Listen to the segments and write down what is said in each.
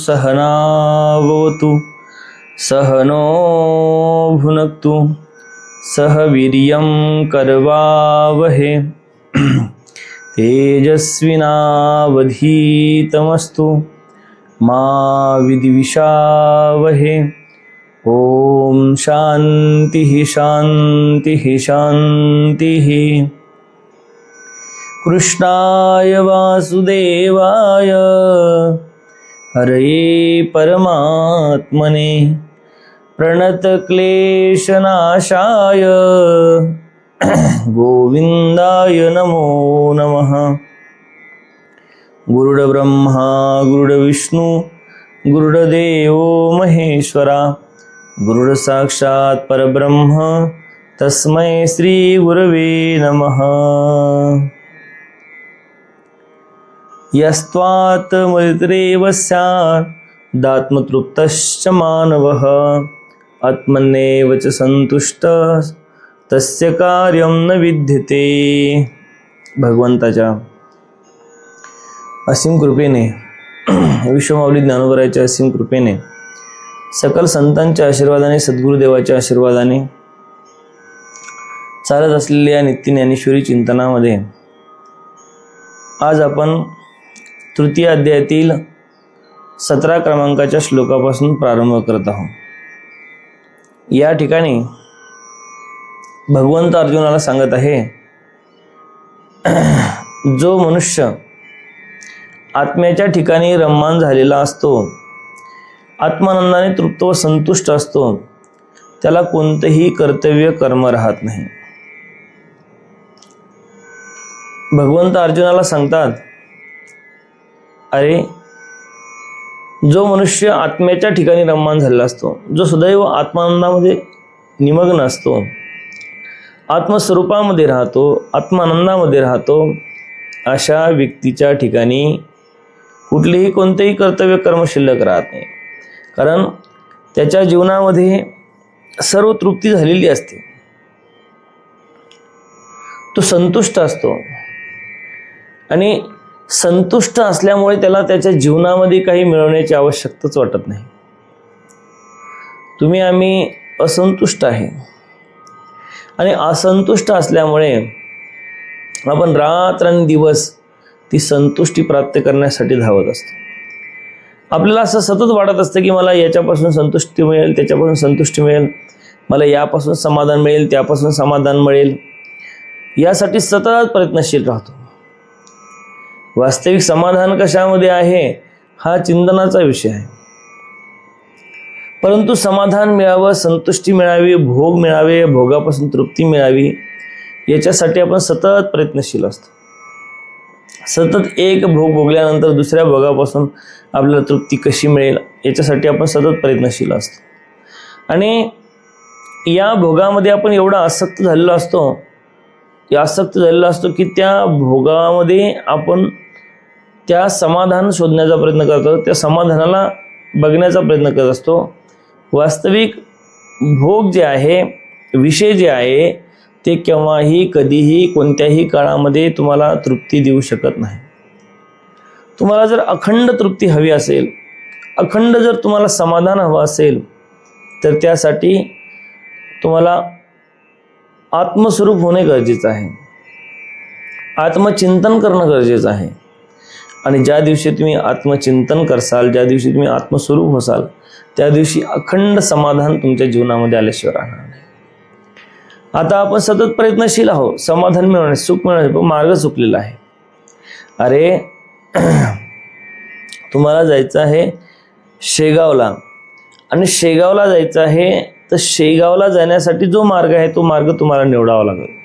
सहनावतु सहनो भुनक्तु सह वीर्यं करवावहे तेजस्विनावधीतमस्तु मा विद्विषावहे। ओम शांति शांति शांति। कृष्णाय वासुदेवाय हरये परमात्मने प्रणतक्लेशनाशाय गोविंदाय नमो नमः। गुरुर्ब्रह्मा गुरुर्विष्णु गुरुर्देवो महेश्वरा गुरुर्साक्षात् परब्रह्म तस्मै श्री गुरवे नमः। यस्त्वात् मरितरेव स्यात् दात्मतृप्तश्च मानवः आत्मन्येव च संतुष्टः तस्य कार्यं न विद्यते। भगवंताच्या असीम कृपेने, विश्वमाऊली ज्ञानोबरायाच्या असीम कृपेने, सकल संतांच्या आशीर्वादाने, सद्गुरुदेवाच्या आशीर्वादाने चालत असलेल्या नित्य ज्ञानेश्वरी चिंतनामध्ये आज आपण तृतीय अध्यायातील 17 क्रमांकाच्या श्लोकापासून प्रारंभ करत आहोत। या ठिकाणी भगवंत अर्जुनाला सांगत आहे, जो मनुष्य आत्म्याच्या ठिकाणी रममाण झालेला असतो, आत्मानंदाने तृप्त व संतुष्ट असतो, त्याला कोणतेही कर्तव्य कर्म राहत नाही। भगवंत अर्जुनाला सांगतात, अरे जो मनुष्य आत्म्याच्या ठिकाणी रममाण झालेला असतो, जो सदैव आत्मानंदामध्ये निमग्न असतो, आत्मस्वरूपामध्ये राहतो, आत्मानंदामध्ये राहतो, अशा व्यक्तीच्या ठिकाणी कुठलेही कोणतेही कर्तव्य कर्म शिल्लक राहत नाही। कारण त्याच्या जीवनामध्ये सर्व तृप्ती झालेली असते, तो संतुष्ट असतो आणि संतुष्ट असल्यामुळे त्याला त्याच्या जीवनामध्ये काही मिळवण्याची आवश्यकताच वाटत नाही। तुम्ही आम्ही असंतुष्ट आहे आणि असंतुष्ट असल्यामुळे आपण रात्रंदिवस ती संतुष्टी प्राप्त करण्यासाठी धावत असतो। आपल्याला असं सतत वाटत असतं की मला याच्यापासून संतुष्टी मिळेल, त्याच्यापासून संतुष्टी मिळेल, मला यापासून समाधान मिळेल, त्यापासून समाधान मिळेल, यासाठी सतत प्रयत्नशील राहतो। वास्तविक समाधान कशामध्ये आहे हा चिंतनाचा विषय आहे। परंतु समाधान मिळावं, संतुष्टी मिळावी, भोग मिळावे, भोगापासून तृप्ती मिळावी, याच्यासाठी आपण सतत प्रयत्नशील असतो। सतत एक भोग भोगल्यानंतर दुसऱ्या भोगापासून आपल्याला तृप्ती कशी मिळेल याच्यासाठी आपण सतत प्रयत्नशील असतो। आणि या भोगामध्ये आपण एवढा आसक्त झालेलो असतो की त्या भोगामध्ये आपण त्या समाधान शोधण्याचा प्रयत्न करतो, त्या समाधानाला बघण्याचा प्रयत्न करत असतो। वास्तविक भोग जे आहे, विषय जे आहे, ते केव्हाही कधीही कोणत्याही काळामध्ये तुम्हाला तृप्ती देऊ शकत नाही। तुम्हाला जर अखंड तृप्ती हवी असेल, अखंड जर तुम्हाला समाधान हवं असेल, तर त्यासाठी तुम्हाला आत्मस्वरूप होणे गरजेचं आहे, आत्मचिंतन करणं गरजेचं आहे। आणि ज्या दिवशी तुम्ही आत्मचिंतन करसाल, ज्या दिवशी तुम्ही आत्मस्वरूप होसाल, त्या दिवशी अखंड समाधान तुमच्या जीवनामध्ये आल्याशिवाय राहणार नाही। आता आपण सतत प्रयत्नशील आहोत समाधान मिळवणे, सुख मिळवणे, पण मार्ग चुकलेला आहे। अरे तुम्हाला जायचं आहे शेगावला, आणि शेगावला जायचं आहे, तर शेगावला जाण्यासाठी जो मार्ग आहे तो मार्ग तुम्हाला निवडावा लागेल।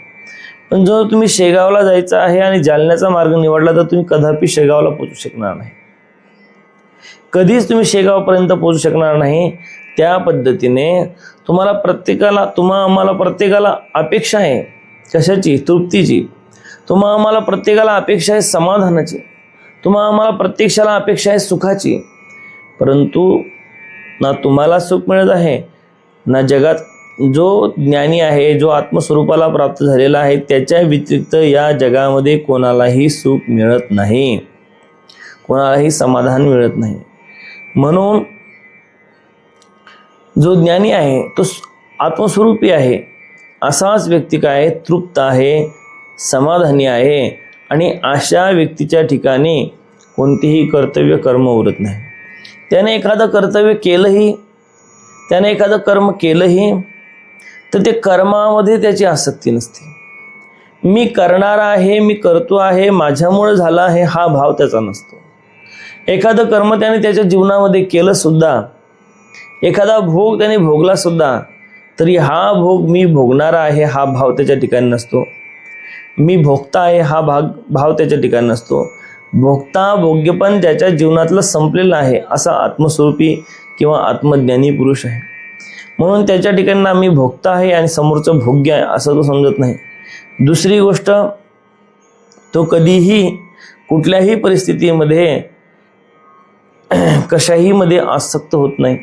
पण जर तुम्ही शेगावला जायचं आहे आणि जालन्याचा मार्ग निवडला तर तुम्ही कदापि शेगावला पोहोचू शकणार नाही, कधीच तुम्ही शेगावपर्यंत पोहोचू शकणार नाही। त्या पद्धतीने आम्हाला प्रत्येकाला अपेक्षा आहे कशाची? तृप्तीची। आम्हाला प्रत्येकाला अपेक्षा आहे समाधानाची, आम्हाला प्रत्येकाला अपेक्षा आहे सुखाची। परंतु ना तुम्हाला सुख मिळत आहे, ना जगात जो ज्ञानी आहे, जो आत्मस्वरूपाला प्राप्त झालेला आहे, त्याच्या व्यतिरिक्त या जगामध्ये कोणालाही सुख मिळत नाही, कोणालाही समाधान मिळत नाही। म्हणून जो ज्ञानी आहे तो आत्मस्वरूपी आहे, असाच व्यक्ती काय तृप्त आहे, समाधानी आहे, आणि अशा व्यक्तीच्या ठिकाणी कोणतेही कर्तव्य कर्म उरत नाही. त्याने एखादं कर्तव्य केलंही, त्याने एखादं कर्म केलंही तर ते कर्मामध्ये त्याची आसक्ती नसते. मी करणार आहे, मी करतो आहे, माझ्यामुळे झाला आहे, हा भाव त्याचा नसतो. एखादं कर्म त्याने त्याच्या जीवनामध्ये केलं सुद्धा, एखादा भोग त्याने भोगला सुद्धा, तरी हा भोग मी भोगणारा आहे हा भाव त्याच्या ठिकाणी नसतो. मी भोगता आहे हा भाव त्याच्या ठिकाणी नसतो. भोगता भोग्यपण ज्याच्या जीवनातलं संपलेलं आहे असा आत्मस्वरूपी किंवा आत्मज्ञानी पुरुष आहे. म्हणून त्याच्या ठिकाणी मी भोगता आहे आणि समोरचं भोग्य आहे असं तो समजत नाही. दुसरी गोष्ट, तो कधीही कुठल्याही परिस्थितीमध्ये कशाही मध्ये आसक्त होत नाही,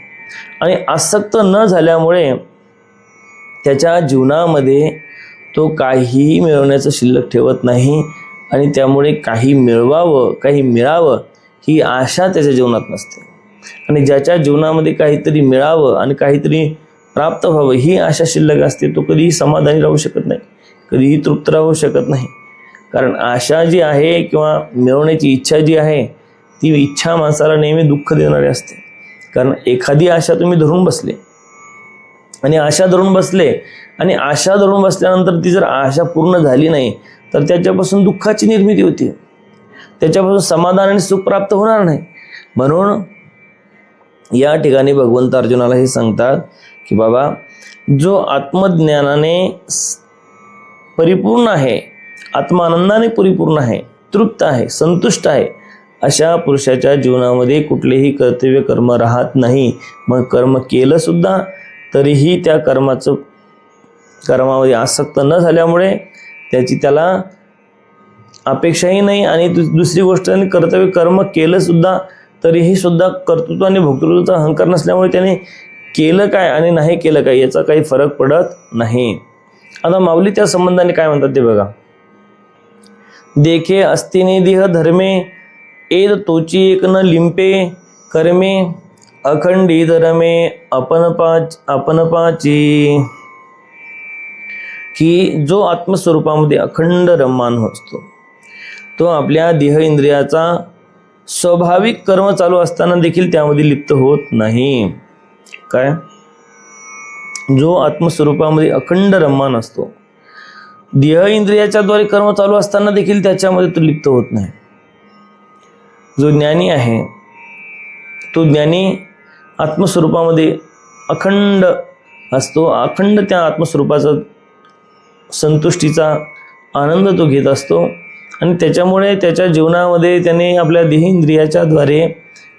आणि आसक्त न झाल्यामुळे त्याच्या जीवनामध्ये तो काहीही मिळवण्याचं शिल्लक ठेवत नाही, आणि त्यामुळे काही मिळवावं, काही मिळावं ही आशा त्याच्या जीवनात नसते. आणि ज्याच्या जीवनामध्ये काहीतरी मिळावं आणि काहीतरी प्राप्त व्हावं ही आशा शिल्लक असते, तो कधीही समाधानी राहू शकत नाही, कधीही तृप्त राहू शकत नाही. कारण आशा जी आहे किंवा मिळवण्याची इच्छा जी आहे ती इच्छा माणसाला नेहमी दुःख देणारी असते. कारण एखादी आशा तुम्ही धरून बसले आणि आशा धरून बसले, आणि आशा धरून बसल्यानंतर ती जर आशा पूर्ण झाली नाही तर त्याच्यापासून दुःखाची निर्मिती होते, त्याच्यापासून समाधान आणि सुख प्राप्त होणार नाही. म्हणून या ठिकाणी भगवंत अर्जुनाला हे सांगतात की बाबा, जो आत्मज्ञानाने परिपूर्ण आहे, आत्मानंदाने परिपूर्ण आहे, तृप्त आहे, संतुष्ट आहे, अशा पुरुषाच्या जीवनामध्ये कुठलेही कर्तव्य कर्म राहत नाही. मग कर्म केलं सुद्धा तरीही त्या कर्मामध्ये आसक्त न झाल्यामुळे त्याला अपेक्षाही नाही. आणि दुसरी गोष्ट, कर्तव्य कर्म केलं सुद्धा तरीही सुद्धा कर्तृत्व आणि भोक्तृत्वाचा अहंकार नसल्यामुळे त्याने केलं काय आणि नाही केलं काय याचा काही फरक पडत नाही. आता माऊली त्या संबंधाने काय म्हणतात ते बघा. देखे अस्तिनी देह धर्मे, एद तोची एक न लिंपे, कर्मे अखंडी धर्मे आपणपाची. की जो आत्मस्वरूपामध्ये अखंड रममान असतो तो आपल्या देह इंद्रियाचा स्वाभाविक कर्म चालू असताना देखील त्यामध्ये लिप्त होत नाही. काय? जो आत्मस्वरूपामध्ये अखंड रममान असतो, देह इंद्रियाच्या द्वारे कर्म चालू असताना देखील त्याच्यामध्ये तो लिप्त होत नाही. जो ज्ञानी आहे तो ज्ञानी आत्मस्वरूपामध्ये अखंड असतो, अखंड त्या आत्मस्वरूपाचा संतुष्टीचा आनंद तो घेत असतो, आणि त्याच्यामुळे त्याच्या जीवनामध्ये त्याने आपल्या देह इंद्रियाच्या द्वारे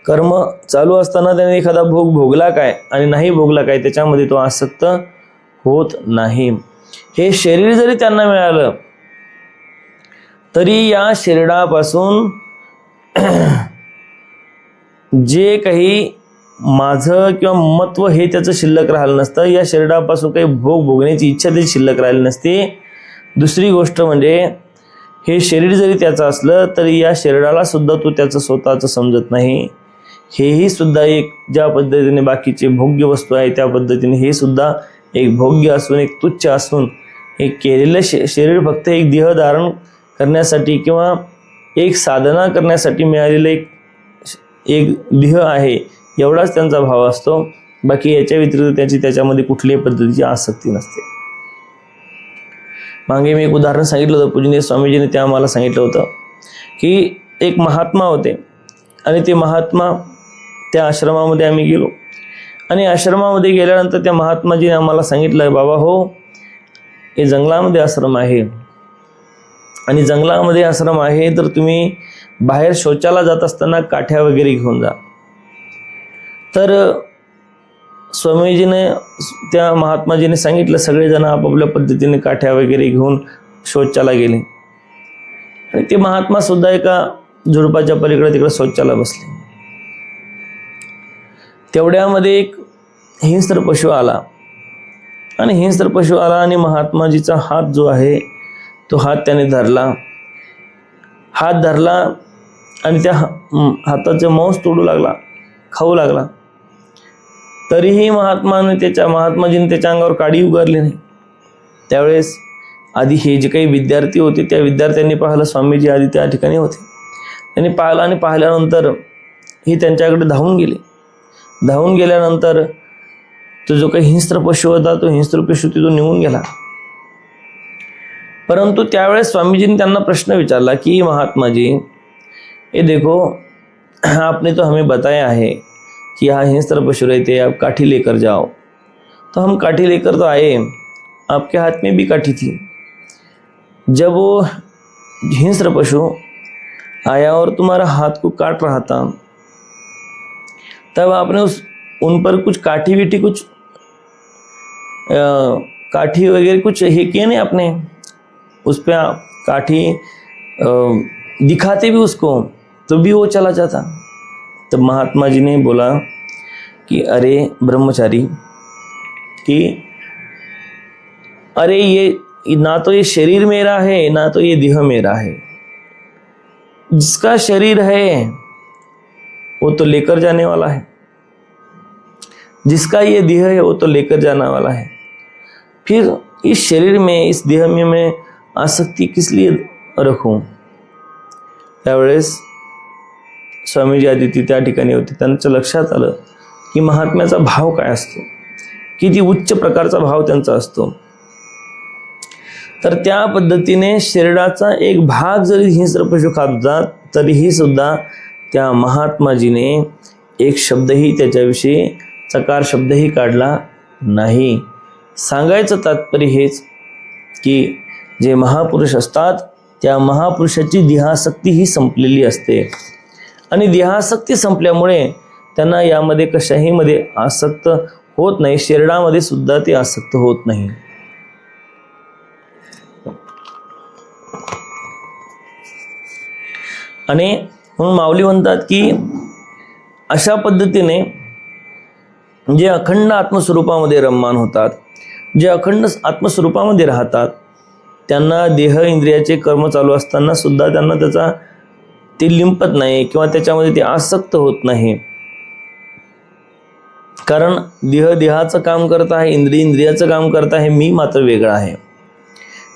कर्म चालू असताना त्याने एखादा भोग भोगला काय आणि नाही भोगला काय त्याच्यामध्ये तो आसक्त होत नाही. हे शरीर जरी त्यांना मिळालं तरी या शरीरापासून जे काही माझं किंवा मत्व हे त्याचं शिल्लक राहिलं नसतं. या शरीरापासून काही भोग भोगण्याची इच्छा त्याची शिल्लक राहिली नसते. दुसरी गोष्ट म्हणजे हे शरीर जरी त्याचं असलं तरी या शरीराला सुद्धा तो त्याचं स्वतःचं समजत नाही. हेही सुद्धा एक ज्या पद्धतीने बाकीचे भोग्य वस्तू आहे त्या पद्धतीने हे सुद्धा एक भोग्य असून, एक तुच्छ असून, एक केलेलं शरीर फक्त एक देह धारण करण्यासाठी किंवा एक साधना करण्यासाठी मिळालेलं एक देह आहे एवढाच त्यांचा भाव असतो. बाकी याच्या व्यतिरिक्त त्याच्यामध्ये कुठल्याही पद्धतीची आसक्ती नसते. मागे मी एक उदाहरण सांगितलं होतं, पूजनीय स्वामीजींनी ते आम्हाला सांगितलं होतं की एक महात्मा होते आणि ते महात्मा त्या आश्रमामध्ये आम्ही गेलो, आणि आश्रमामध्ये गेल्यानंतर त्या महात्माजीने आम्हाला सांगितलं, बाबा हो, हे जंगलामध्ये आश्रम आहे आणि जंगलामध्ये आश्रम आहे तर तुम्ही बाहेर शौचाला जात असताना काठ्या वगैरे घेऊन जा. तर स्वामीजीने त्या महात्माजीने सांगितलं, सगळेजण आपापल्या पद्धतीने काठ्या वगैरे घेऊन शौचाला गेले, आणि ते महात्मा सुद्धा एका झुडपाच्या पलीकडे तिकडे शौचाला बसले. तेवढ्यामध्ये एक हिंस्त्र पशु आला, आणि हिंस्त्र पशु आला आणि महात्माजीचा हात जो आहे तो हात त्याने धरला आणि त्या हाताचे मांस तोडू लागला, खाऊ लागला. तरीही महात्माजीने त्याच्या अंगावर काडी उगारली नाही. त्यावेळेस आधी हे जे काही विद्यार्थी होते त्या विद्यार्थ्यांनी पाहिलं स्वामीजी आधी त्या ठिकाणी होते. त्यांनी पाहिलं आणि पाहिल्यानंतर हे त्यांच्याकडे धावून गेले. धावून गेल्यानंतर तो जो काही हिंस्त्र पशु होता तो हिंस्त्र पशु तिथून निघून गेला. परंतु त्यावेळेस स्वामीजीने त्यांना प्रश्न विचारला की महात्मा जी, ये देखो आपने तो हमें बताया है कि यहाँ हिंस्त्र पशु रहते, आप काठी लेकर जाओ. तो हम काठी लेकर तो आए, आपके हाथ में भी काठी थी. जब वो हिंस्त्र पशु आया और तुम्हारा हाथ को काट रहा था, तब आपने उन पर कुछ काठी विठी कुछ काठी वगैरह कुछ हे किए नहीं आपने, उस पर काठी दिखाते भी उसको तो भी वो चला जाता. तब महात्मा जी ने बोला कि अरे ब्रह्मचारी, कि अरे ये ना तो ये शरीर मेरा है ना तो ये देह मेरा है. जिसका शरीर है वो तो लेकर जाने वाला है, जिसका ये देह है वो तो लेकर जाने वाला है. फिर इस शरीर में इस देह में मैं आसक्ति किस लिए रखूं. त्यावेळेस स्वामीजी आदिती त्या ठिकाणी होते. त्यांच्या लक्षात आलं की महात्म्याचा भाव काय असतो, किती उच्च प्रकारचा भाव त्यांचा असतो. तर त्या पद्धतीने शरीराचा एक भाग जरी हिंस्त्र पशु खात होता तरीही सुद्धा त्या महात्माजीने एक शब्दही त्याच्याविषयी चकार शब्दही काढला नाही. सांगायचं तात्पर्य हेच की जे महापुरुष असतात त्या महापुरुषाची देहासक्ती ही संपलेली असते आणि देहासक्ती संपल्यामुळे त्यांना यामध्ये कशाही मध्ये आसक्त होत नाही, शरीरामध्ये सुद्धा ते आसक्त होत नाही. आणि म्हणून माऊली म्हणतात की अशा पद्धतीने जे अखंड आत्मस्वरूपामध्ये रममान होतात, जे अखंड आत्मस्वरूपामध्ये राहतात, त्यांना देह इंद्रियाचे कर्म चालू असताना सुद्धा त्यांना त्याचा ते लिंपत नाही किंवा त्याच्यामध्ये ते आसक्त होत नाही. कारण देह देहाचं काम करत आहे, इंद्रिय इंद्रियाचं काम करत आहे, मी मात्र वेगळा आहे.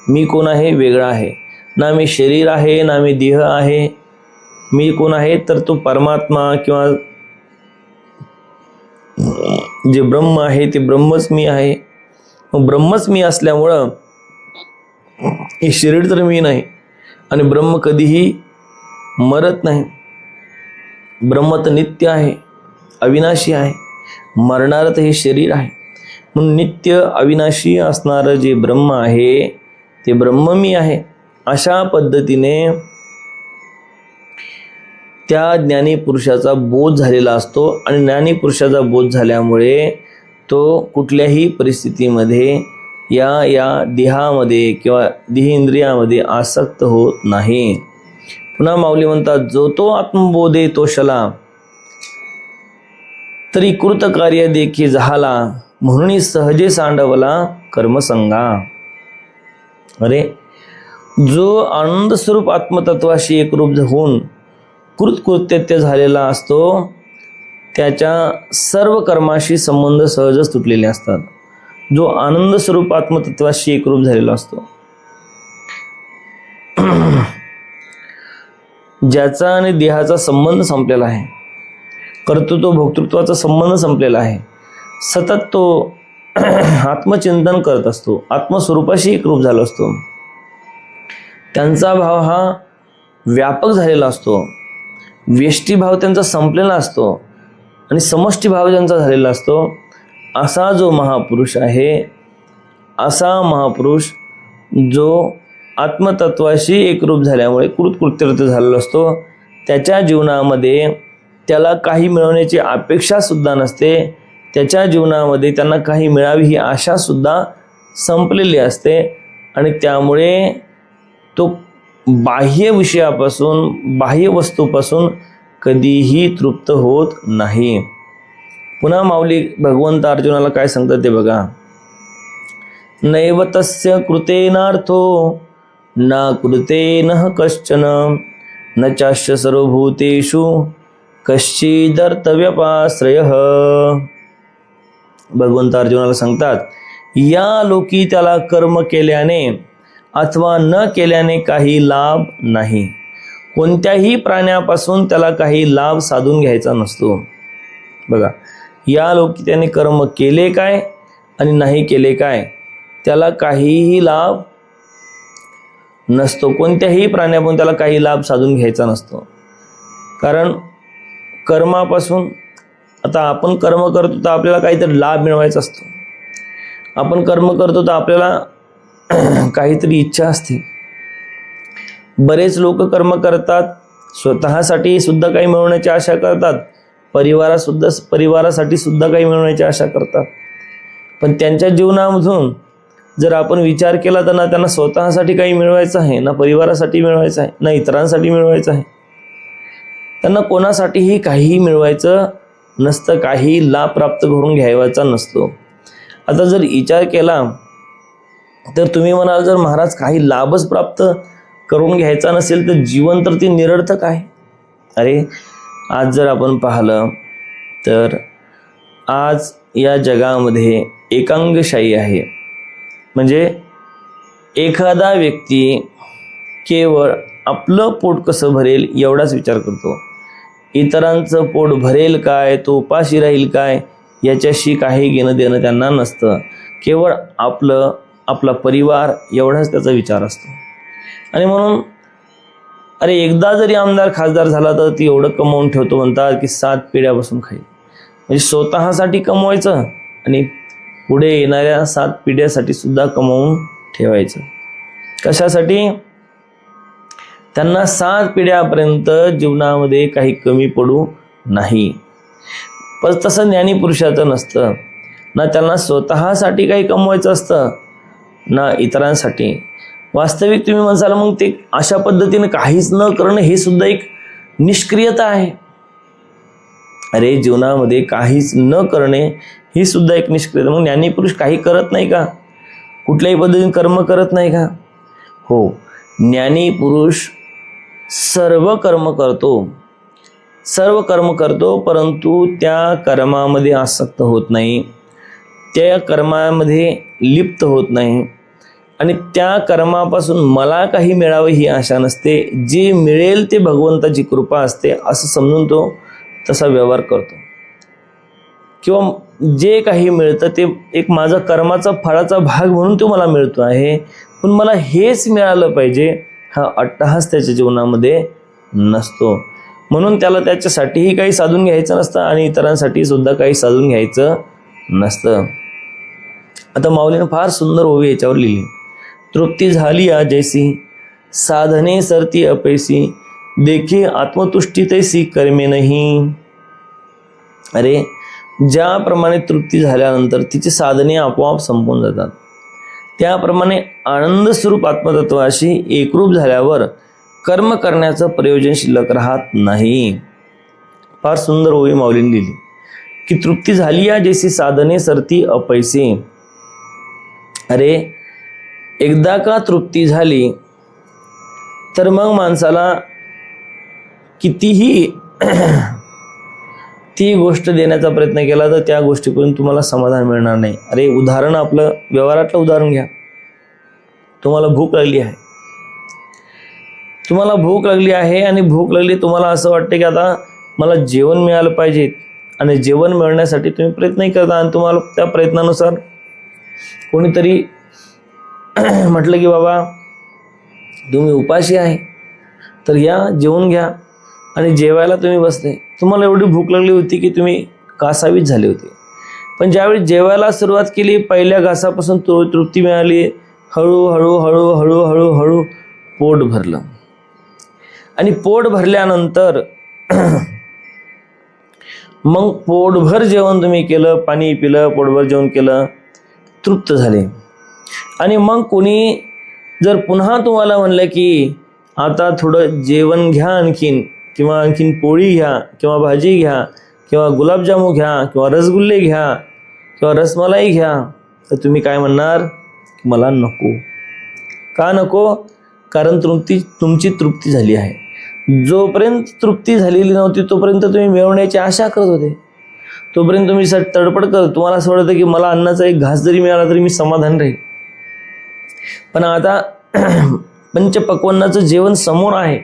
मी कोण आहे? वेगळा आहे. ना मी शरीर आहे ना मी देह आहे. मी कोण आहे तर तो परमात्मा किंवा जे ब्रह्म आहे ते ब्रह्मच मी आहे. ब्रह्मच मी असल्यामुळं हे शरीर तर मी नाही आणि ब्रह्म कधीही मरत नाही. ब्रह्म तर नित्य आहे, अविनाशी आहे. मरणारं तर हे शरीर आहे. म्हणून नित्य अविनाशी असणारं जे ब्रह्म आहे ते ब्रह्म मी आहे. अशा पद्धतीने त्या ज्ञानी पुरुषाचा बोध झालेला असतो आणि ज्ञानी पुरुषाचा बोध झाल्यामुळे तो कुठल्याही परिस्थितीमध्ये या देहामध्ये किंवा देह इंद्रियामध्ये आसक्त होत नाही. पुन्हा माऊली म्हणतात, जो तो आत्मबोधे तो शला तरी कृतकार्य देखी झाला, म्हणून सहजे सांडवला कर्मसंगा. अरे जो आनंद स्वरूप आत्मतत्वाशी एकरूप होऊन कृतकृत्य झालेला असतो त्याच्या सर्व कर्माशी संबंध सहजच तुटलेले असतात. जो आनंद स्वरूप आत्मतत्वाशी एकरूप झालेला असतो, ज्याचा आणि देहाचा संबंध संपलेला आहे, कर्तृत्व भोक्तृत्वाचा संबंध संपलेला आहे, सतत तो आत्मचिंतन करत असतो, आत्मस्वरूपाशी एकरूप झाला असतो, त्यांचा भाव हा व्यापक झालेला असतो, व्यष्टी भाव त्यांचा संपलेला असतो आणि समष्टी भाव ज्यांचा झालेला असतो, असा जो महापुरुष आहे, असा महापुरुष जो आत्मतत्वाशी एकरूप झाल्यामुळे कृतकृत्य झालेला असतो, त्याच्या जीवनामध्ये त्याला काही मिळवण्याची अपेक्षा सुद्धा नसते. त्याच्या जीवनामध्ये त्यांना काही मिळावी ही आशा सुद्धा संपलेली असते आणि त्यामुळे तो बाह्य विषयापासून बाह्य वस्तूपासून कधीही तृप्त होत नाही. पुन्हा माऊली भगवंत अर्जुनाला काय सांगतात ते बघा. नैव तस्य कृतेनार्थो न कृतेनः कश्चन न चास्य सर्वभूतेषु कश्चिदर्थव्यपाश्रयः. भगवंत अर्जुनाला सांगतात, या लोकी त्याला कर्म केल्याने अथवा न केल्याने काही लाभ नाही. कोणत्याही प्राण्यापासून त्याला काही लाभ साधून घ्यायचा नसतो. बघा, या लोकी त्याने कर्म केले काय आणि नाही केले काय, त्याला काहीही लाभ नसतो. कोणत्याही प्राण्यापासून त्याला काही लाभ साधून घ्यायचा नसतो. कारण कर्मापासून, आता आपण कर्म करतो तर आपल्याला काहीतरी लाभ मिळवायचा असतो. आपण कर्म करतो तर आपल्याला काहीतरी इच्छा असते. बरेच लोक कर्म करतात, स्वतःसाठी सुद्धा काही मिळवण्याची आशा करतात, परिवारासाठी सुद्धा काही मिळवण्याची आशा करतात. पण त्यांच्या जीवनामधून जर आपण विचार केला तर ना त्यांना स्वतःसाठी काही मिळवायचं आहे, ना परिवारासाठी मिळवायचं आहे, ना इतरांसाठी मिळवायचं आहे. त्यांना कोणासाठीही काहीही मिळवायचं नसतं, काही लाभ प्राप्त करून घ्यायचा नसतो. आता जर विचार केला तर तुम्ही म्हणाल, जर महाराज काही लाभच प्राप्त करून घ्यायचा नसेल तर जीवन तर ते निरर्थक आहे. अरे, आज जर आपण पाहिलं तर आज या जगामध्ये एकांगशाही आहे. म्हणजे एखादा व्यक्ती केवळ आपलं पोट कसं भरेल एवढाच विचार करतो. इतरांचं पोट भरेल काय, तो उपाशी राहील काय, याच्याशी काही घेणं देणं त्यांना नसतं. केवळ आपला परिवार एवढाच त्याचा विचार असतो. आणि म्हणून अरे, एकदा जरी आमदार खासदार झाला तर ती एवढं कमवून ठेवतो, म्हणतात की 7 पिढ्यापासून खाईल. म्हणजे स्वतःसाठी कमवायचं आणि पुढे येणाऱ्या 7 पिढ्यासाठी सुद्धा कमवून ठेवायचं. कशासाठी? त्यांना 7 पिढ्यापर्यंत जीवनामध्ये काही कमी पडू नाही. पण तसं ज्ञानीपुरुषाचं नसतं. ना त्यांना स्वतःसाठी काही कमवायचं असतं ना इतरांसाठी. वास्तविक तुम्ही म्हणसाल मग ते अशा पद्धतीने काहीच न करणं हे सुद्धा एक निष्क्रियता आहे. अरे, जीवनामध्ये काहीच न करणे ही सुद्धा एक निष्क्रियता. मग ज्ञानीपुरुष काही करत नाही का? कुठल्याही पद्धतीने कर्म करत नाही का? हो, ज्ञानीपुरुष सर्व कर्म करतो, परंतु त्या कर्मामध्ये आसक्त होत नाही, त्या कर्मामध्ये लिप्त होत नाही आणि त्या कर्मापासून मला काही मिळावं ही आशा नसते. जे मिळेल ते भगवंताची कृपा असते असं समजून तो तसा व्यवहार करतो. किंवा जे काही मिळतं ते एक माझा कर्माचा फळाचा भाग म्हणून तो मला मिळतो आहे, पण मला हेच मिळालं पाहिजे हा अट्टहास त्याच्या जीवनामध्ये नसतो. म्हणून त्याला त्याच्यासाठीही काही साधून घ्यायचं नसतं आणि इतरांसाठी सुद्धा काही साधून घ्यायचं नसतं. आता माऊलीनं फार सुंदर ओवी याच्यावर लिहिली. तृप्ती झाली या जैसी साधने सरती अपैसी देखे आत्मतुष्टी तैसी कर्मे नाही. अरे, ज्याप्रमाणे तृप्ती झाल्यानंतर तिची साधने आपोआप संपून जातात, त्याप्रमाणे आनंद स्वरूप आत्मतत्वाशी एकरूप झाल्यावर कर्म करण्याचं प्रयोजन शिल्लक राहत नाही. फार सुंदर ओवी माऊलीने लिहिली की तृप्ती झाली या जैसी साधने सरती अपैसी. अरे, एकदा का तृप्ती झाली तर मग माणसाला कितीही ती गोष्ट देण्याचा प्रयत्न केला तर त्या गोष्टीकडून तुम्हाला समाधान मिळणार नाही. अरे, उदाहरण आपलं व्यवहारातलं उदाहरण घ्या. तुम्हाला भूक लागली आहे आणि भूक लागली, तुम्हाला असं वाटतं की आता मला जेवण मिळालं पाहिजे आणि जेवण मिळण्यासाठी तुम्ही प्रयत्नही करता आणि तुम्हाला त्या प्रयत्नानुसार कोणीतरी म्हटलं की बाबा तुम्ही उपाशी आहे तर या जेवून घ्या, आणि जेवायला तुम्ही बसले. तुम्हाला एवढी भूक लागली होती की तुम्ही कासावीस झाले होते. पण ज्यावेळी जेवायला सुरुवात केली, पहिल्या घासापासून तृप्ती मिळाली, हळूहळू पोट भरलं. आणि पोट भरल्यानंतर मग पोटभर जेवण तुम्ही केलं, पाणी पिलं, पोटभर जेवण केलं, तृप्त झाले. आणि मग कोणी जर पुन्हा तुम्हाला म्हणलं की आता थोडं जेवण घ्या आणखीन, किंवा आणखीन पोळी घ्या, किंवा भाजी घ्या, किंवा गुलाबजामू घ्या, किंवा रसगुल्ले घ्या, किंवा रसमलाई घ्या, तर तुम्ही काय म्हणणार? मला नको. का नको? कारण तुमची तृप्ती झाली आहे. जोपर्यंत तृप्ती झालेली नव्हती तोपर्यंत तुम्ही मिळवण्याची आशा करत होते, तोपर्यंत तुम्ही तडपड करत, तुम्हाला असं वाटतं की मला अन्नाचा एक घास जरी मिळाला तरी मी समाधान राहील. पण आता पंचपक्वान्नाचं जेवण समोर आहे,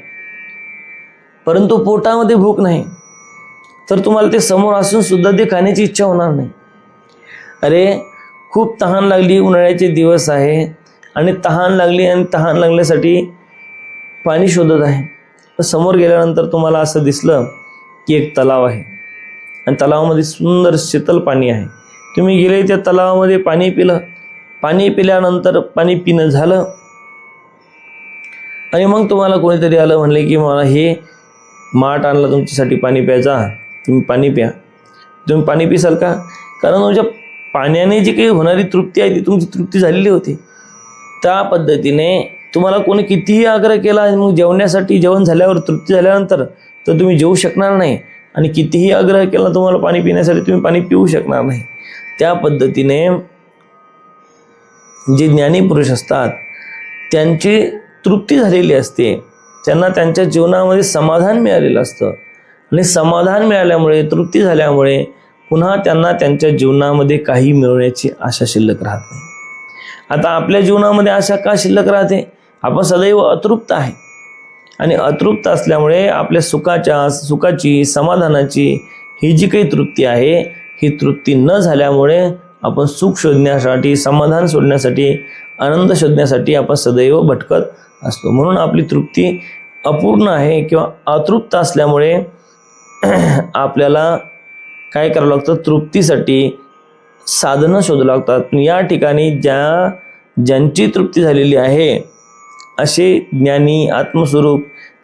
परंतु पोटामध्ये भूक नाही, तर तुम्हाला ते समोर असून सुद्धा ते खाण्याची इच्छा होणार नाही. अरे खूप तहान लागली, उन्हाळ्याचे दिवस आहे आणि तहान लागली आणि तहान लागल्यासाठी पाणी शोधत आहे. समोर गेल्यानंतर तुम्हाला असं दिसलं की एक तलाव आहे आणि तलावामध्ये सुंदर शीतल पाणी आहे. तुम्ही गेले त्या तलावामध्ये पाणी पिलं, पाणी पिल्यानंतर पाणी पिणं झालं आणि मग तुम्हाला कोणीतरी आलं म्हणले की मला हे माठ आणलं तुमच्यासाठी पाणी प्यायचा, तुम्ही पाणी प्या. तुम्ही पाणी पिसाल का? कारण तुमच्या पाण्याने जी काही होणारी तृप्ती आहे ती तुमची तृप्ती झालेली होती. त्या पद्धतीने तुम्हाला कोणी कितीही आग्रह केला, मग जेवण्यासाठी जेवण झाल्यावर तृप्ती झाल्यानंतर तर तुम्ही जेवू शकणार नाही, आणि कितीही आग्रह केला तुम्हाला पाणी पिण्यासाठी तुम्ही पाणी पिऊ शकणार नाही. त्या पद्धतीने जे ज्ञानी पुरुष असतात त्यांची तृप्ती झालेली असते, त्यांना त्यांच्या जीवनामध्ये समाधान मिळालेलं असतं आणि समाधान मिळाल्यामुळे, तृप्ती झाल्यामुळे पुन्हा त्यांना त्यांच्या जीवनामध्ये काही मिळवण्याची आशा शिल्लक राहत नाही. आता आपल्या जीवनामध्ये आशा का शिल्लक राहते? आपण सदैव अतृप्त आहे आणि अतृप्त असल्यामुळे आपल्या सुखाची, समाधानाची ही जी काही तृप्ती आहे, ही तृप्ती न झाल्यामुळे आपण सुख शोधण्यासाठी, समाधान शोधण्यासाठी, आनंद शोधण्यासाठी आपण सदैव भटकत असतो. म्हणून आपली तृप्ती अपूर्ण आहे किंवा अतृप्त असल्यामुळे आपल्याला काय करावं लागतं? तृप्तीसाठी साधनं शोधावं लागतात. पण या ठिकाणी ज्यांची तृप्ती झालेली आहे असे ज्ञानी आत्मस्वरूप,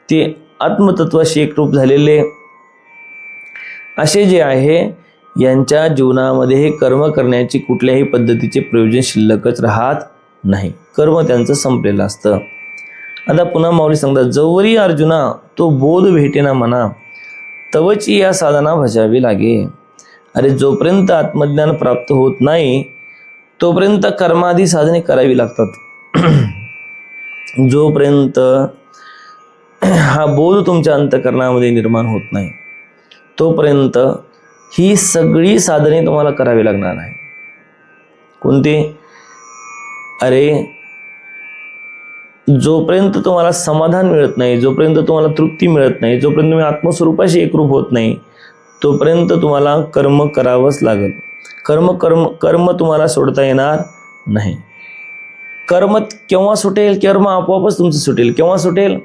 ते आत्मतत्वाशी एकरूप झालेले असे जे आहे, यांच्या जीवनामध्ये हे कर्म करण्याची कुठल्याही पद्धतीचे प्रयोजन शिल्लकच राहत नाही. कर्म त्यांचं संपलेलं असतं. आता पुन्हा माऊली सांगतात, जवरी अर्जुना तो बोध भेटेना मना, तवची या साधना भजावी लागे. अरे जोपर्यंत आत्मज्ञान प्राप्त होत नाही तोपर्यंत कर्मादी साधने करावी लागतात. जोपर्यंत हा बोध तुमच्या अंतःकरणामध्ये निर्माण होत नाही तोपर्यंत ही सगळी साधने तुम्हाला करावी लागणार आहे. कोणती? अरे जोपर्यंत तुम्हाला समाधान मिळत नाही, जोपर्यंत तुम्हाला तृप्ती मिळत नाही, जोपर्यंत तुम्ही आत्मस्वरूपाशी एकरूप होत नाही तोपर्यंत तुम्हाला कर्म करावंच लागेल. कर्म तुम्हाला सोडता येणार नाही. कर्म केव्हा सुटेल? कर्म आपोआपच तुमचं सुटेल. केव्हा सुटेल?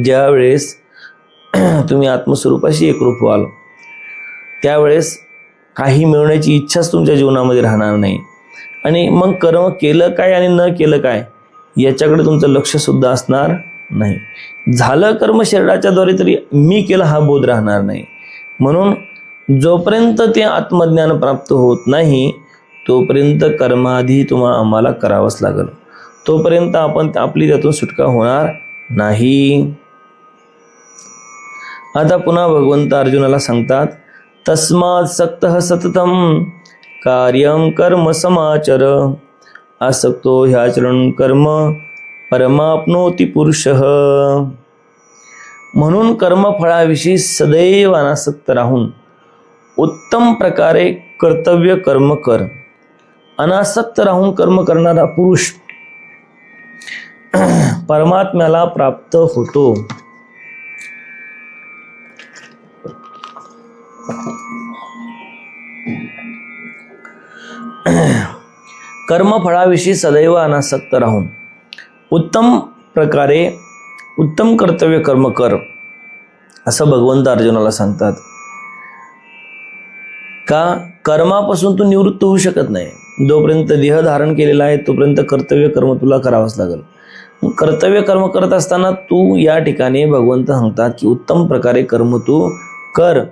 ज्यावेळेस तुम्ही आत्मस्वरूपाशी एकरूप व्हाल, त्यावेळेस काही मिळवण्याची इच्छाच तुमच्या जीवनामध्ये राहणार नाही. आणि मग कर्म केलं काय आणि न केलं काय याच्याकडे तुमचं लक्ष सुद्धा असणार नाही. झालं कर्म शरीराच्या द्वारे तरी मी केलं हा बोध राहणार नाही. म्हणून जोपर्यंत ते आत्मज्ञान प्राप्त होत नाही तोपर्यंत कर्माधी आम्हाला करावंच लागेल. तोपर्यंत आपण आपली त्यातून सुटका होणार नाही. आता पुन्हा भगवंत अर्जुनाला सांगतात, तस्मात् सक्तः सततम कार्यं कर्म समाचर, आसक्तो ह्याचरण कर्म परमाप्नोति पुरुषः. म्हणून कर्मफळाविषयी सदैव अनासक्त राहून उत्तम प्रकारे कर्तव्य कर्म कर. अनासक्त राहून कर्म करणारा पुरुष परमात्म्याला प्राप्त होतो. कर्मफळाविषयी सदैव अनासक्त राहून उत्तम प्रकारे उत्तम कर्तव्य कर्म कर, असं भगवंत अर्जुनाला सांगतात. का? कर्मापासून तू निवृत्त होऊ शकत नाही. जोपर्यंत देह धारण केलेला आहे तोपर्यंत कर्तव्य कर्म तुला करावंच लागेल. कर्तव्य कर्म करत असताना तू या ठिकाणी भगवंत सांगतात की उत्तम प्रकारे कर्म तू कर,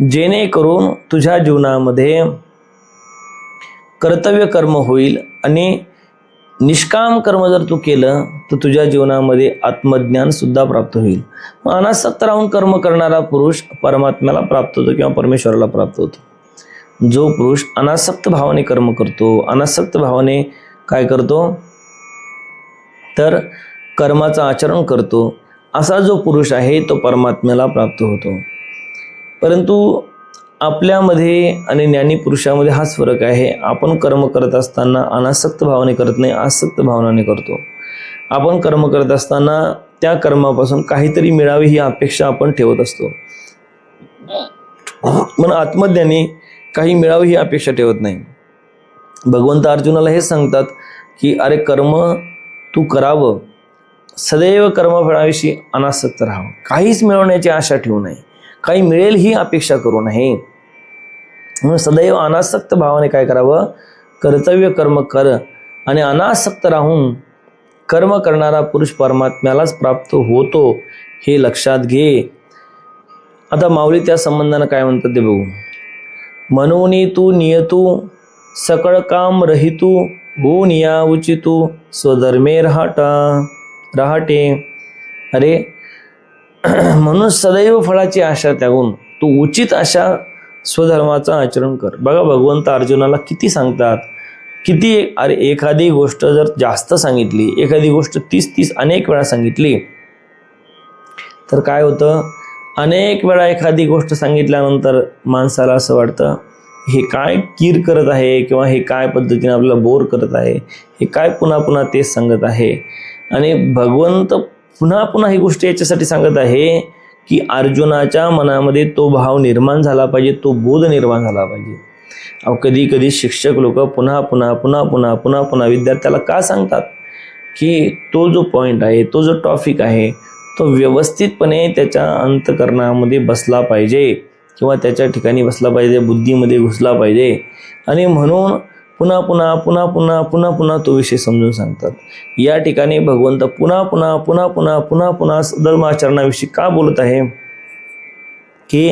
जेणेकरून तुझ्या जीवनामध्ये कर्तव्य कर्म होईल. आणि निष्काम कर्म जर तू केलं तर तुझ्या जीवनामध्ये आत्मज्ञान सुद्धा प्राप्त होईल. अनासक्त राहून कर्म करणारा पुरुष परमात्म्याला प्राप्त होतो किंवा परमेश्वराला प्राप्त होतो. जो पुरुष अनासक्त भावाने कर्म करतो, अनासक्त भावाने काय करतो तर कर्माचं आचरण करतो, असा जो पुरुष आहे तो परमात्म्याला प्राप्त होतो. परंतु आपल्यामध्ये आणि ज्ञानी पुरुषामध्ये हाच फरक आहे. आपण कर्म करत असताना अनासक्त भावाने करत नाही, आसक्त भावनाने करतो. आपण कर्म करत असताना त्या कर्मापासून काहीतरी मिळावे ही अपेक्षा आपण ठेवत असतो. पण आत्मज्ञानी काही मिळावे ही अपेक्षा ठेवत नाही. भगवंत अर्जुनाला हे सांगतात की अरे कर्म तू करावं, सदैव कर्मफळाविषयी अनासक्त राहावं, काहीच मिळवण्याची आशा ठेवू नये, काही मिळेल ही अपेक्षा करू नये. म्हणून सदैव अनासक्त भावाने काय करावं, कर्तव्य कर्म कर आणि अनासक्त राहून कर्म करणारा पुरुष परमात्म्यालाच प्राप्त होतो हे लक्षात घे. आता माऊली त्या संबंधानं काय म्हणतात ते बघू. मनोनी तू नियतू सकळ काम रहितू होऊन या उचितू स्वधर्मे राहटे. अरे म्हणून सदैव फळाची आशा त्यागून तू उचित अशा स्वधर्माचं आचरण कर. बघा भगवंत अर्जुनाला किती सांगतात, किती. अरे एखादी गोष्ट जर जास्त सांगितली, एखादी गोष्ट 30 अनेक वेळा सांगितली तर काय होतं, अनेक वेळा एखादी गोष्ट सांगितल्यानंतर माणसाला असं वाटतं हे काय कीर करत आहे, किंवा हे काय पद्धतीने आपल्याला बोर करत आहे, हे काय पुन्हा पुन्हा तेच सांगत आहे. आणि भगवंत पुन्हा पुन्हा ही गोष्ट याच्यासाठी सांगत आहे की अर्जुनाच्या मनामध्ये तो भाव निर्माण झाला पाहिजे, तो बोध निर्माण झाला पाहिजे. कधी कधी शिक्षक लोक पुन्हा पुन्हा पुन्हा पुन्हा पुन्हा पुन्हा विद्यार्थ्याला का सांगतात की तो जो पॉईंट आहे, तो जो टॉपिक आहे तो व्यवस्थितपणे त्याच्या अंतःकरणामध्ये बसला पाहिजे, किंवा त्याच्या ठिकाणी बसला पाहिजे, बुद्धीमध्ये घुसला पाहिजे. आणि म्हणून पुन्हा पुन्हा पुन्हा पुन्हा पुन्हा पुन्हा तो विषय समजून सांगतात. या ठिकाणी भगवंत पुन्हा पुन्हा पुन्हा पुन्हा पुन्हा पुन्हा धर्माचरणाविषयी का बोलत आहे की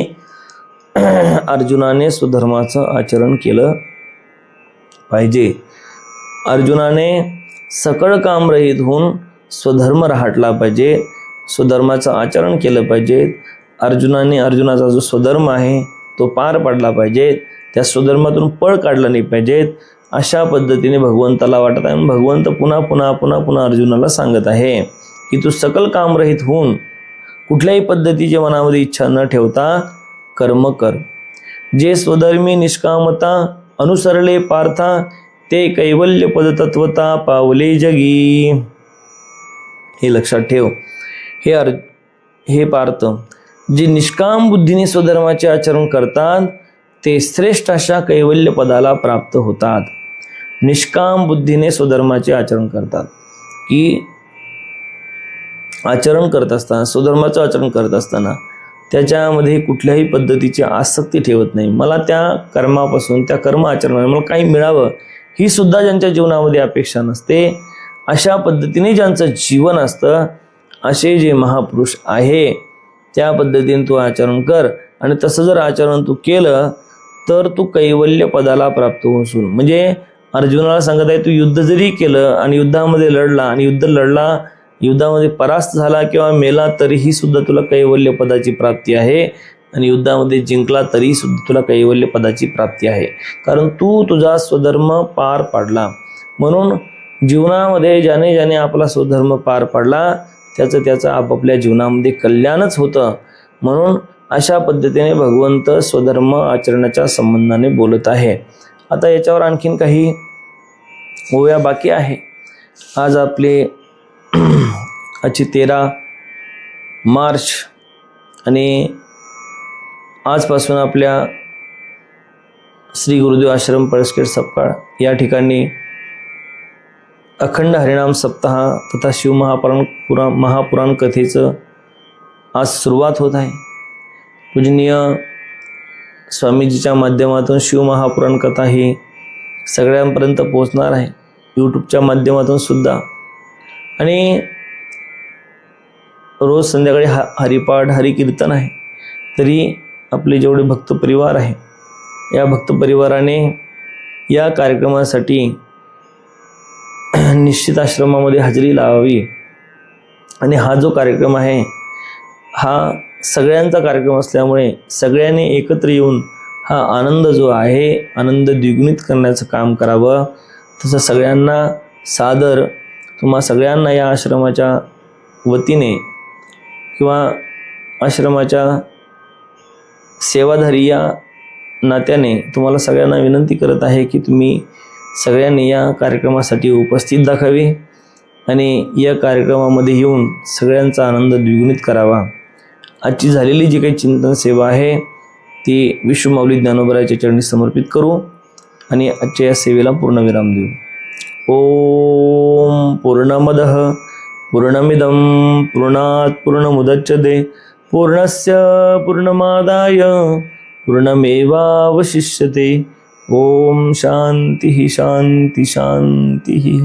अर्जुनाने स्वधर्माचं आचरण केलं पाहिजे. अर्जुनाने सकळ काम रहित होऊन स्वधर्म राहटला पाहिजे, स्वधर्माचं आचरण केलं पाहिजे. अर्जुनाचा जो स्वधर्म आहे तो पार पाडला पाहिजे, त्या स्वधर्मातून पळ काढला नाही पाहिजेत, अशा पद्धतीने भगवंताला वाटत आहे. भगवंत पुन्हा पुन्हा पुन्हा पुन्हा अर्जुनाला सांगत आहे की तू सकल कामरहित होऊन कुठल्याही पद्धतीच्या मनामध्ये इच्छा न ठेवता कर्म कर. जे स्वधर्मी निष्कामता अनुसरले पार्था ते कैवल्य पदतत्वता पावले जगी. हे लक्षात ठेव. हे पार्थ, जे निष्काम बुद्धीने स्वधर्माचे आचरण करतात ते श्रेष्ठ अशा कैवल्य पदाला प्राप्त होतात. निष्काम बुद्धीने स्वधर्माचे आचरण करतात की आचरण करत असताना, स्वधर्माचं आचरण करत असताना त्याच्यामध्ये कुठल्याही पद्धतीची आसक्ती ठेवत नाही. मला त्या कर्मापासून, त्या कर्म आचरणाने मला काही मिळावं ही सुद्धा ज्यांच्या जीवनामध्ये अपेक्षा नसते, अशा पद्धतीने ज्यांचं जीवन असतं, असे जे महापुरुष आहे त्या पद्धतीने तू आचरण कर. आणि तसं जर आचरण तू केलं तर तू कैवल्य पदाला प्राप्त होऊन, म्हणजे अर्जुनाला सांगत आहे तू युद्ध जरी केलं आणि युद्धामध्ये लढला आणि युद्धामध्ये परास्त झाला किंवा मेला तरीही सुद्धा तुला कैवल्य पदाची प्राप्ती आहे, आणि युद्धामध्ये जिंकला तरी सुद्धा तुला कैवल्य पदाची प्राप्ती आहे, कारण तू तुझा स्वधर्म पार पाडला. म्हणून जीवनामध्ये ज्याने आपला स्वधर्म पार पाडला त्याचं आपापल्या जीवनामध्ये कल्याणच होतं. म्हणून अशा पद्धतीने भगवंत स्वधर्म आचरणाच्या संबंधाने बोलत आहे. आता याच्यावर आणखीन काही ओव्या बाकी आहे. आज आपले आजची 13 मार्च आणि आजपासून आपल्या श्री गुरुदेव आश्रम पळसखेड सपकाळ या ठिकाणी अखंड हरिनाम सप्ताह तथा महापुराण कथेचं आज सुरुवात होत आहे. पूजनीय स्वामीजीच्या माध्यमातून शिवमहापुराण कथा ही सगळ्यांपर्यंत पोहोचणार आहे, यूट्यूबच्या माध्यमातून सुद्धा. आणि रोज संध्याकाळी हरिपाठ हरिकीर्तन आहे. तरी आपले जेवढे भक्त परिवार आहे या भक्त परिवाराने या कार्यक्रमासाठी निश्चित आश्रमामध्ये हजेरी लावावी. आणि हा जो कार्यक्रम आहे हा सगळ्यांचा कार्यक्रम असल्यामुळे सगळ्यांनी एकत्र येऊन हा आनंद जो आहे आनंद द्विगुणित करण्याचं काम करावं. तसं सगळ्यांना सादर, तुम्हा सगळ्यांना या आश्रमाच्या वतीने किंवा आश्रमाच्या सेवाधारी या नात्याने तुम्हाला सगळ्यांना विनंती करत आहे की तुम्ही सगळ्यांनी या कार्यक्रमासाठी उपस्थित दाखवावे आणि या कार्यक्रमामध्ये येऊन सगळ्यांचा आनंद द्विगुणित करावा. आजची झालेली जी काही चिंतन सेवा आहे ती विश्वमाऊली ज्ञानोबरायाच्या चरणी समर्पित करू आणि आजच्या या सेवेला पूर्णविराम देऊ. ओम पूर्णमदः पूर्णमिदं पूर्णात् पूर्णमुदच्यते पूर्णस्य पूर्णमादाय पूर्णमेवावशिष्यते. ओम शांती शांती शांती.